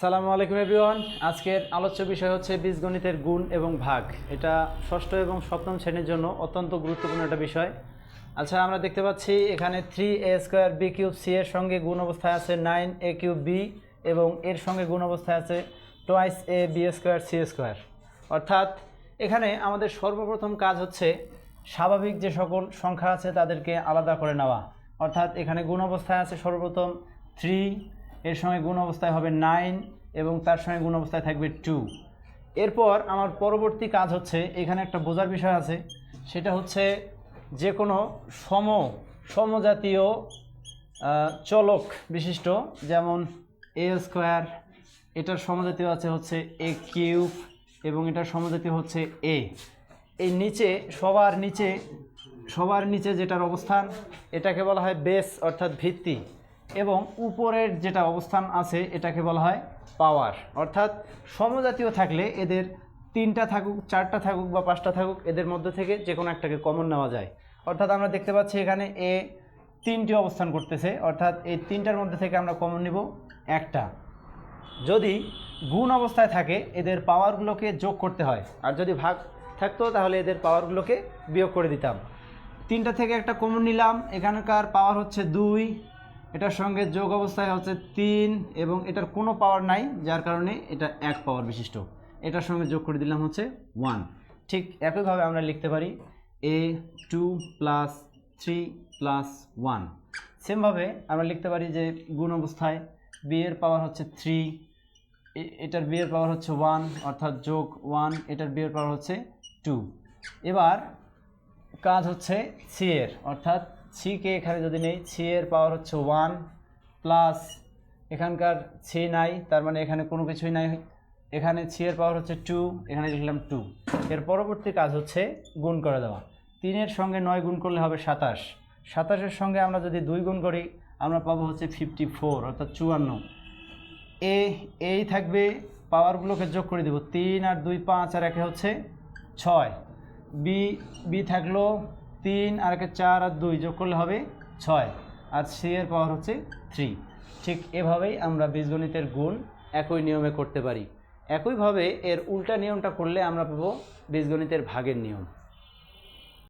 সালামু আলাইকুম এভরিওয়ান। আজকের আলোচ্য বিষয় হচ্ছে বীজগণিতের গুণ এবং ভাগ। এটা ষষ্ঠ এবং সপ্তম শ্রেণীর জন্য অত্যন্ত গুরুত্বপূর্ণ একটা বিষয়। আচ্ছা, আমরা দেখতে পাচ্ছি এখানে 3a² b³ c এর সঙ্গে গুণ অবস্থায় আছে 9a³ b এবং এর সঙ্গে গুণ অবস্থায় আছে twice a b² c²। অর্থাৎ এখানে আমাদের সর্বপ্রথম কাজ হচ্ছে স্বাভাবিক যে সকল সংখ্যা আছে তাদেরকে আলাদা করে নেওয়া। অর্থাৎ এখানে গুণ অবস্থায় আছে সর্বপ্রথম 3, এর সঙ্গে গুণ অবস্থায় হবে 9 এবং তার সঙ্গে গুণ অবস্থায় থাকবে 2। এরপর আমার পরবর্তী কাজ হচ্ছে, এখানে একটা বোঝার বিষয় আছে, সেটা হচ্ছে যে কোনো সমজাতীয় চলক বিশিষ্ট, যেমন a², এটার সমজাতীয় আছে হচ্ছে a³ এবং এটার সমজাতীয় হচ্ছে a। এই সবার নিচে যেটার অবস্থান এটাকে বলা হয় বেস অর্থাৎ ভিত্তি, এবং উপরের যেটা অবস্থান আছে এটাকে বলা হয় পাওয়ার। অর্থাৎ সমজাতীয় থাকলে এদের 3টা থাকুক, 4টা থাকুক বা 5টা থাকুক, এদের মধ্যে থেকে যে কোনো একটাকে কমন নেওয়া যায়। অর্থাৎ আমরা দেখতে পাচ্ছি এখানে এ 3টি অবস্থান করতেছে, অর্থাৎ এই 3টার মধ্যে থেকে আমরা কমন নিব একটা। যদি গুণ অবস্থায় থাকে এদের পাওয়ারগুলোকে যোগ করতে হয়, আর যদি ভাগ থাকতো তাহলে এদের পাওয়ারগুলোকে বিয়োগ করে দিতাম। 3টা থেকে একটা কমন নিলাম, এখানকার পাওয়ার হচ্ছে 2, এটার সঙ্গে যোগ অবস্থায় হচ্ছে 3 এবং এটার কোনো পাওয়ার নাই, যার কারণে এটা 1 পাওয়ার বিশিষ্ট। এটার সঙ্গে যোগ করে দিলাম হচ্ছে 1। ঠিক একইভাবে আমরা লিখতে পারি a2 + 3 + 1। সেমভাবে আমরা লিখতে পারি যে গুণ অবস্থায় b এর পাওয়ার হচ্ছে 3, এটার b এর পাওয়ার হচ্ছে 1, অর্থাৎ যোগ 1, এটার b এর পাওয়ার হচ্ছে 2। এবার কাজ হচ্ছে c এর, অর্থাৎ c কে এখানে যদি নেই, c এর পাওয়ার হচ্ছে 1 প্লাস এখানকার c নাই, তার মানে এখানে কোনো কিছুই নাই। এখানে c এর পাওয়ার হচ্ছে 2, এখানে লিখলাম 2। এর পরবর্তী কাজ হচ্ছে গুণ করে দেওয়া। 3 এর সঙ্গে 9 গুণ করলে হবে 27, 27-এর সঙ্গে আমরা যদি 2 গুণ করি আমরা পাবো হচ্ছে 54, অর্থাৎ 54। এই থাকবে, পাওয়ারগুলোকে যোগ করে দেব, 3 আর 2 5 আর 1 হচ্ছে 6। বি থাকলো 3 আর 1 4 আর 2 যোগ করলে হবে 6, আর সি এর পাওয়ার হচ্ছে 3। ঠিক এভাবেই আমরা বীজগণিতের গুণ একই নিয়মে করতে পারি। একইভাবে এর উল্টা নিয়মটা করলে আমরা পাবো বীজগণিতের ভাগের নিয়ম।